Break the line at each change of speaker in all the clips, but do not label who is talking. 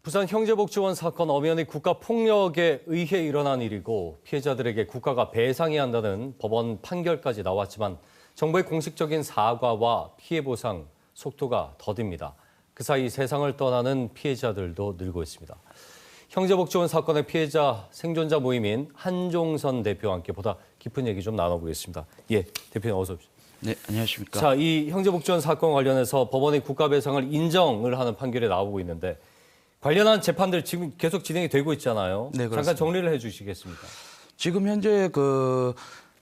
부산 형제복지원 사건 엄연히 국가폭력에 의해 일어난 일이고 피해자들에게 국가가 배상해야 한다는 법원 판결까지 나왔지만 정부의 공식적인 사과와 피해 보상 속도가 더딥니다. 그 사이 세상을 떠나는 피해자들도 늘고 있습니다. 형제복지원 사건의 피해자 생존자 모임인 한종선 대표와 함께 보다 깊은 얘기 좀 나눠보겠습니다. 예, 대표님 어서 오십시오.
네, 안녕하십니까.
자, 이 형제복지원 사건 관련해서 법원이 국가배상을 인정을 하는 판결이 나오고 있는데 관련한 재판들 지금 계속 진행이 되고 있잖아요.
네, 그렇습니다.
잠깐 정리를 해주시겠습니까?
지금 현재 그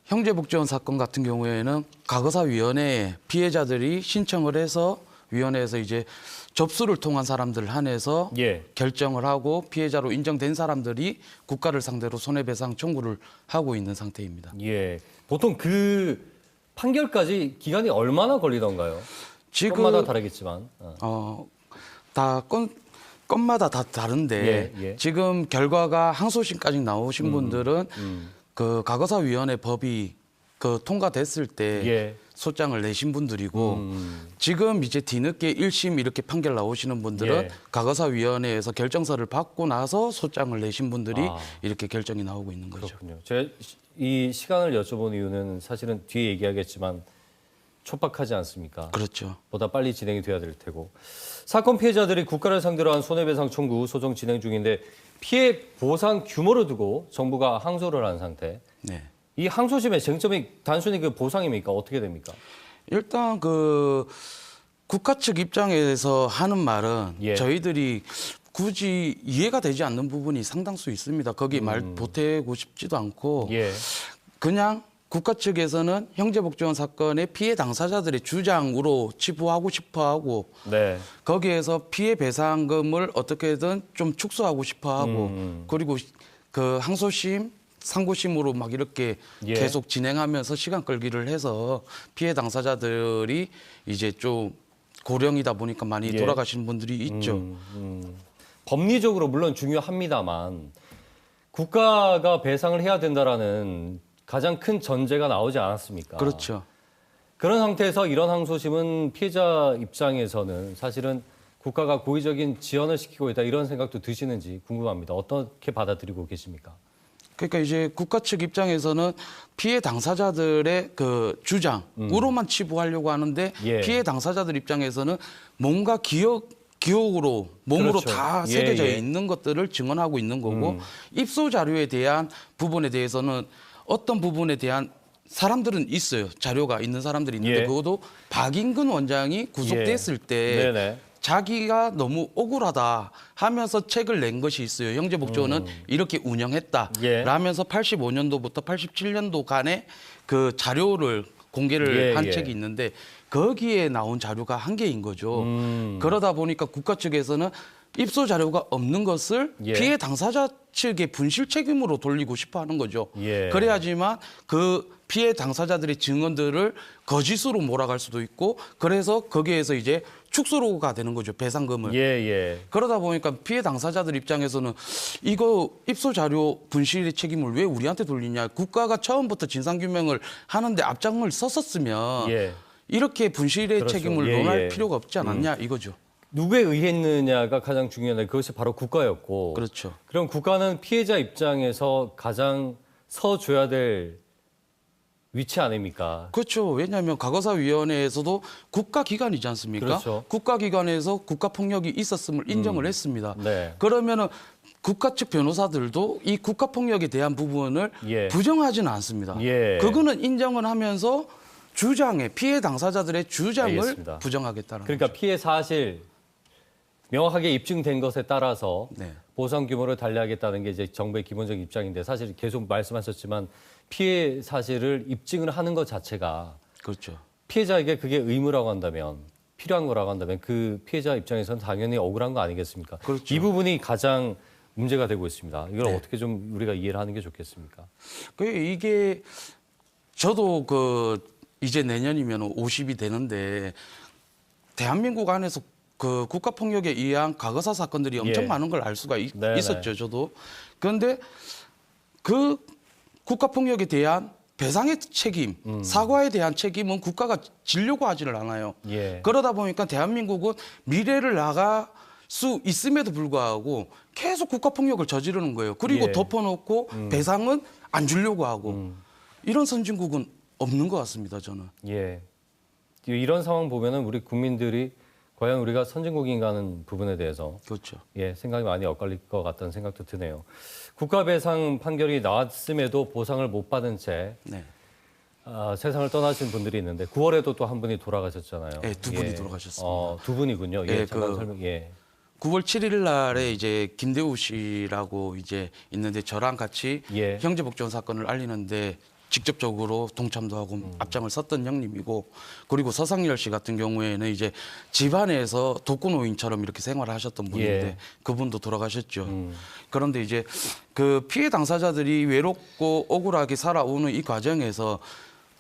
형제복지원 사건 같은 경우에는 과거사위원회에 피해자들이 신청을 해서 위원회에서 이제 접수를 통한 사람들을 한해서
예.
결정을 하고 피해자로 인정된 사람들이 국가를 상대로 손해배상 청구를 하고 있는 상태입니다.
예. 보통 그 판결까지 기간이 얼마나 걸리던가요?
지금
건마다 다르겠지만.
다 건마다 다 다른데
예, 예.
지금 결과가 항소심까지 나오신 분들은 그 과거사위원회 법이 그 통과됐을 때
예.
소장을 내신 분들이고 지금 이제 뒤늦게 1심 이렇게 판결 나오시는 분들은
예.
과거사위원회에서 결정서를 받고 나서 소장을 내신 분들이
아.
이렇게 결정이 나오고 있는 거죠.
그렇군요. 제가 이 시간을 여쭤본 이유는 사실은 뒤에 얘기하겠지만 촉박하지 않습니까?
그렇죠.
보다 빨리 진행이 돼야 될 테고. 사건 피해자들이 국가를 상대로 한 손해배상 청구 소송 진행 중인데 피해 보상 규모를 두고 정부가 항소를 한 상태.
네.
이 항소심의 쟁점이 단순히 그 보상입니까? 어떻게 됩니까?
일단 그 국가 측 입장에서 하는 말은
예.
저희들이 굳이 이해가 되지 않는 부분이 상당수 있습니다. 거기 말 보태고 싶지도 않고
예.
그냥 국가 측에서는 형제복지원 사건의 피해 당사자들의 주장으로 치부하고 싶어하고
네.
거기에서 피해 배상금을 어떻게든 좀 축소하고 싶어하고 그리고 그 항소심 상고심으로 막 이렇게
예.
계속 진행하면서 시간 끌기를 해서 피해 당사자들이 이제 좀 고령이다 보니까 많이
예.
돌아가시는 분들이 있죠.
법리적으로 물론 중요합니다만 국가가 배상을 해야 된다라는 가장 큰 전제가 나오지 않았습니까?
그렇죠.
그런 상태에서 이런 항소심은 피해자 입장에서는 사실은 국가가 고의적인 지연을 시키고 있다 이런 생각도 드시는지 궁금합니다. 어떻게 받아들이고 계십니까?
그러니까 이제 국가 측 입장에서는 피해 당사자들의 그 주장으로만 치부하려고 하는데
예.
피해 당사자들 입장에서는 뭔가 기억으로 몸으로
그렇죠.
다
예,
새겨져
예.
있는 것들을 증언하고 있는 거고 입소 자료에 대한 부분에 대해서는 어떤 부분에 대한 사람들은 있어요. 자료가 있는 사람들이 있는데
예.
그것도 박인근 원장이 구속됐을 때
네네.
자기가 너무 억울하다 하면서 책을 낸 것이 있어요. 형제복지원은 이렇게 운영했다.
예.
라면서 85년도부터 87년도간의 그 자료를 공개를
예,
한
예.
책이 있는데 거기에 나온 자료가 한 개인 거죠. 그러다 보니까 국가 측에서는 입소 자료가 없는 것을
예.
피해 당사자 측의 분실 책임으로 돌리고 싶어 하는 거죠.
예.
그래야지만 그 피해 당사자들의 증언들을 거짓으로 몰아갈 수도 있고 그래서 거기에서 이제 축소로가 되는 거죠. 배상금을.
예, 예.
그러다 보니까 피해 당사자들 입장에서는 이거 입소 자료 분실의 책임을 왜 우리한테 돌리냐. 국가가 처음부터 진상규명을 하는데 앞장을 섰었으면
예.
이렇게 분실의
그렇죠.
책임을
예,
논할
예.
필요가 없지 않았냐 이거죠.
누구에 의했느냐가 가장 중요한데 그것이 바로 국가였고.
그렇죠.
그럼 국가는 피해자 입장에서 가장 서줘야 될 위치 아닙니까?
그렇죠. 왜냐하면 과거사위원회에서도 국가기관이지 않습니까?
그렇죠.
국가기관에서 국가폭력이 있었음을 인정을 했습니다.
네.
그러면은 국가 측 변호사들도 이 국가폭력에 대한 부분을
예.
부정하지는 않습니다.
예.
그거는 인정을 하면서 주장에 피해 당사자들의 주장을
알겠습니다.
부정하겠다는
그러니까 피해 사실 명확하게 입증된 것에 따라서
네.
보상 규모를 달리하겠다는 게 이제 정부의 기본적인 입장인데 사실 계속 말씀하셨지만 피해 사실을 입증을 하는 것 자체가
그렇죠.
피해자에게 그게 의무라고 한다면 필요한 거라고 한다면 그 피해자 입장에서는 당연히 억울한 거 아니겠습니까?
그렇죠.
이 부분이 가장 문제가 되고 있습니다. 이걸
네.
어떻게 좀 우리가 이해를 하는 게 좋겠습니까?
이게 저도 그 이제 내년이면 50이 되는데 대한민국 안에서 그 국가폭력에 의한 과거사 사건들이 엄청
예.
많은 걸 알 수가
네네.
있었죠, 저도. 그런데 그 국가폭력에 대한 배상의 책임, 사과에 대한 책임은 국가가 지려고 하지를 않아요.
예.
그러다 보니까 대한민국은 미래를 나가 수 있음에도 불구하고 계속 국가폭력을 저지르는 거예요. 그리고
예.
덮어놓고 배상은 안 주려고 하고 이런 선진국은 없는 것 같습니다. 저는.
예. 이런 상황 보면은 우리 국민들이 과연 우리가 선진국인가 하는 부분에 대해서
그렇죠.
예, 생각이 많이 엇갈릴 것 같다는 생각도 드네요. 국가배상 판결이 나왔음에도 보상을 못 받은 채
네.
세상을 떠나신 분들이 있는데 9월에도 또 한 분이 돌아가셨잖아요.
네, 두 분이 돌아가셨습니다.
두 분이군요. 예,
예,
잠깐
그-
설명. 예.
9월 7일 날에 이제 김대우 씨라고 이제 있는데 저랑 같이
예.
형제복지원 사건을 알리는데 직접적으로 동참도 하고 앞장을 섰던 형님이고 그리고 서상열 씨 같은 경우에는 이제 집안에서 독거노인처럼 이렇게 생활을 하셨던 분인데
예.
그분도 돌아가셨죠. 그런데 이제 그 피해 당사자들이 외롭고 억울하게 살아오는 이 과정에서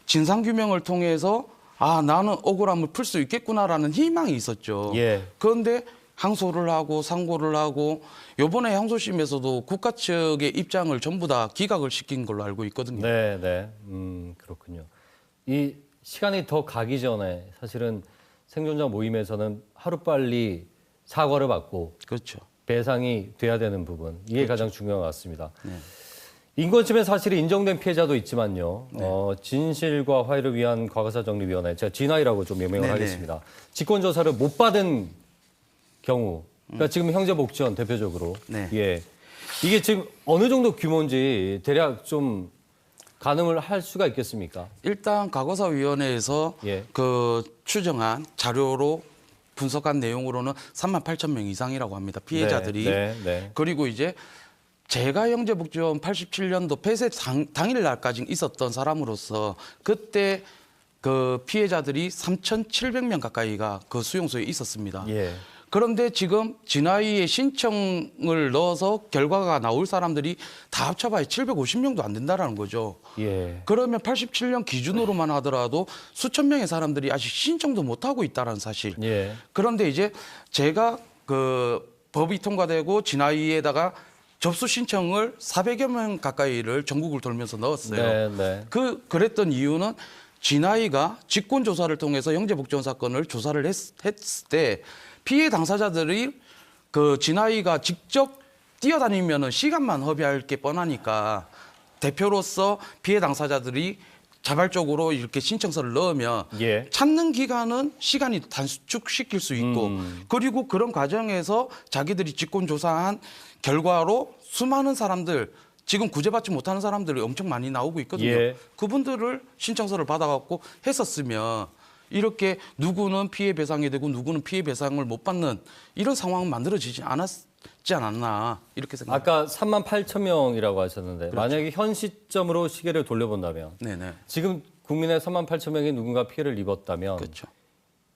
진상규명을 통해서 아, 나는 억울함을 풀 수 있겠구나라는 희망이 있었죠.
예.
그런데 항소를 하고 상고를 하고 요번에 항소심에서도 국가 측의 입장을 전부 다 기각을 시킨 걸로 알고 있거든요.
네, 네. 그렇군요. 이 시간이 더 가기 전에 사실은 생존자 모임에서는 하루빨리 사과를 받고
그렇죠.
배상이 돼야 되는 부분. 이게 가장 중요한 것 같습니다.
네.
인권침해 사실이 인정된 피해자도 있지만요. 진실과 화해를 위한 과거사정리위원회, 제가 진화이라고 좀 명명을
네네.
하겠습니다. 직권조사를 못 받은 경우, 그러니까 지금 형제복지원 대표적으로,
네.
예, 이게 지금 어느 정도 규모인지 대략 좀 가늠을 할 수가 있겠습니까?
일단 과거사위원회에서
예.
그 추정한 자료로 분석한 내용으로는 38,000명 이상이라고 합니다. 피해자들이.
네, 네.
그리고 이제 제가 형제복지원 87년도 폐쇄 당일 날까지 있었던 사람으로서 그때 그 피해자들이 3,700명 가까이가 그 수용소에 있었습니다.
예.
그런데 지금 진화위에 신청을 넣어서 결과가 나올 사람들이 다 합쳐봐야 750명도 안 된다라는 거죠.
예.
그러면 87년 기준으로만 하더라도 수천 명의 사람들이 아직 신청도 못 하고 있다는 사실.
예.
그런데 이제 제가 그 법이 통과되고 진화위에다가 접수 신청을 400여 명 가까이를 전국을 돌면서 넣었어요.
네, 네.
그랬던 이유는 진화위가 직권 조사를 통해서 형제복지원 사건을 조사를 했을 때 피해 당사자들이 그 진화위가 직접 뛰어다니면은 시간만 허비할 게 뻔하니까 대표로서 피해 당사자들이 자발적으로 이렇게 신청서를 넣으면
예.
찾는 기간은 시간이 단축시킬 수 있고 그리고 그런 과정에서 자기들이 직권 조사한 결과로 수많은 사람들 지금 구제받지 못하는 사람들이 엄청 많이 나오고 있거든요.
예.
그분들을 신청서를 받아갖고 했었으면 이렇게 누구는 피해 배상이 되고 누구는 피해 배상을 못 받는 이런 상황은 만들어지지 않았나 이렇게 생각합니다.
아까 38,000명이라고 하셨는데 만약에 현 시점으로 시계를 돌려본다면
네네.
지금 국민의 38,000명이 누군가 피해를 입었다면
그렇죠.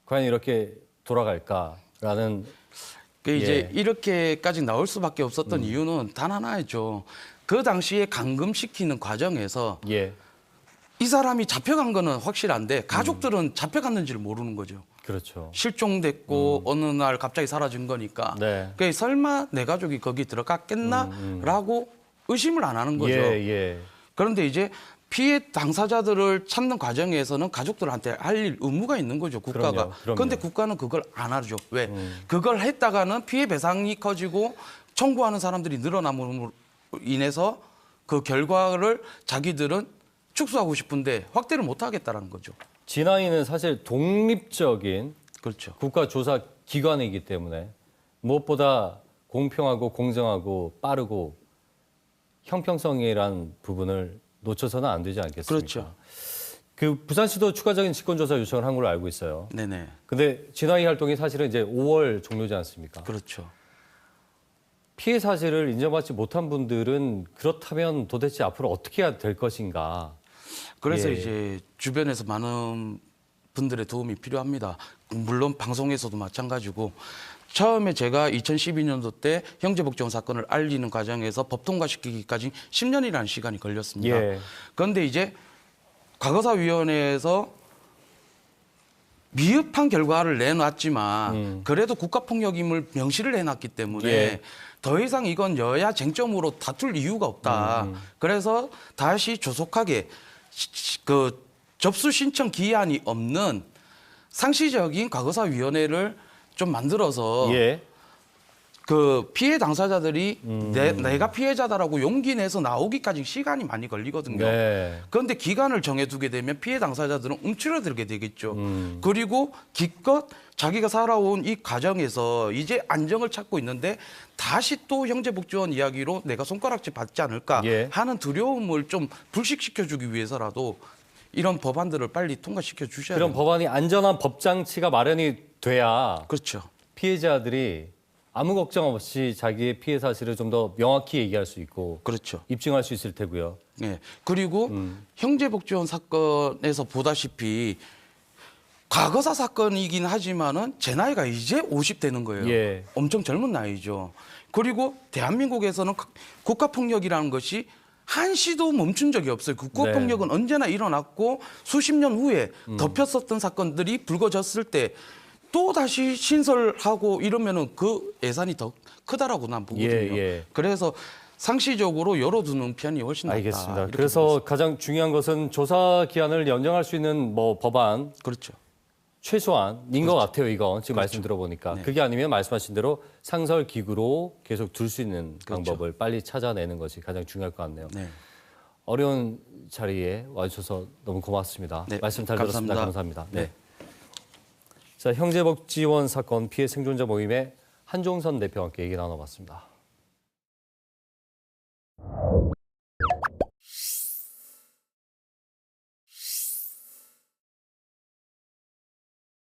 과연 이렇게 돌아갈까라는
그 이제
예.
이렇게까지 나올 수밖에 없었던 이유는 단 하나였죠. 그 당시에 감금시키는 과정에서
예.
이 사람이 잡혀간 거는 확실한데 가족들은 잡혀갔는지를 모르는 거죠.
그렇죠.
실종됐고 어느 날 갑자기 사라진 거니까.
네.
그게 설마 내 가족이 거기 들어갔겠나라고 의심을 안 하는 거죠.
예.
그런데 이제 피해 당사자들을 찾는 과정에서는 가족들한테 할 일 의무가 있는 거죠, 국가가.
그럼요.
그런데 국가는 그걸 안 하죠. 왜? 그걸 했다가는 피해 배상이 커지고 청구하는 사람들이 늘어남으로 인해서 그 결과를 자기들은 축소하고 싶은데 확대를 못 하겠다라는 거죠.
진화위는 사실 독립적인
그렇죠.
국가조사 기관이기 때문에 무엇보다 공평하고 공정하고 빠르고 형평성이란 부분을 놓쳐서는 안 되지 않겠습니까?
그렇죠.
그 부산시도 추가적인 직권조사 요청을 한 걸로 알고 있어요.
네네.
근데 진화위 활동이 사실은 이제 5월 종료지 않습니까?
그렇죠.
피해 사실을 인정받지 못한 분들은 그렇다면 도대체 앞으로 어떻게 해야 될 것인가?
그래서
예.
이제 주변에서 많은 분들의 도움이 필요합니다. 물론 방송에서도 마찬가지고 처음에 제가 2012년도 때 형제복지원 사건을 알리는 과정에서 법 통과시키기까지 10년이라는 시간이 걸렸습니다.
예.
그런데 이제 과거사위원회에서 미흡한 결과를 내놨지만 그래도 국가폭력임을 명시를 해놨기 때문에
예.
더 이상 이건 여야 쟁점으로 다툴 이유가 없다. 그래서 다시 조속하게 그 접수 신청 기한이 없는 상시적인 과거사위원회를 좀 만들어서
예.
그 피해 당사자들이 내가 피해자다라고 용기 내서 나오기까지 시간이 많이 걸리거든요.
네.
그런데 기간을 정해두게 되면 피해 당사자들은 움츠러들게 되겠죠. 그리고 기껏 자기가 살아온 이 과정에서 이제 안정을 찾고 있는데 다시 또 형제복지원 이야기로 내가 손가락질 받지 않을까
예.
하는 두려움을 좀 불식시켜주기 위해서라도 이런 법안들을 빨리 통과시켜 주셔야
그런
돼요.
법안이 안전한 법 장치가 마련이 돼야
그렇죠.
피해자들이 아무 걱정 없이 자기의 피해 사실을 좀 더 명확히 얘기할 수 있고
그렇죠.
입증할 수 있을 테고요.
예. 그리고 형제복지원 사건에서 보다시피 과거사 사건이긴 하지만은 제 나이가 이제 50 되는 거예요.
예.
엄청 젊은 나이죠. 그리고 대한민국에서는 국가폭력이라는 것이 한시도 멈춘 적이 없어요. 국가폭력은 언제나 일어났고 수십 년 후에 덮였었던 사건들이 불거졌을 때 또 다시 신설하고 이러면은 그 예산이 더 크다라고 난 보거든요.
예.
그래서 상시적으로 열어두는 편이 훨씬 낫다.
알겠습니다.
이렇게
그래서 가장 중요한 것은 조사 기한을 연장할 수 있는 뭐 법안
그렇죠.
최소한인 것 같아요. 이거 지금 말씀 들어보니까
네.
그게 아니면 말씀하신 대로 상설 기구로 계속 둘 수 있는
그렇죠.
방법을 빨리 찾아내는 것이 가장 중요할 것 같네요.
네.
어려운 자리에 와주셔서 너무 고맙습니다.
네,
말씀 잘 들었습니다.
감사합니다.
감사합니다. 네. 자, 형제복지원 사건 피해 생존자 모임의 한종선 대표와 함께 얘기 나눠봤습니다.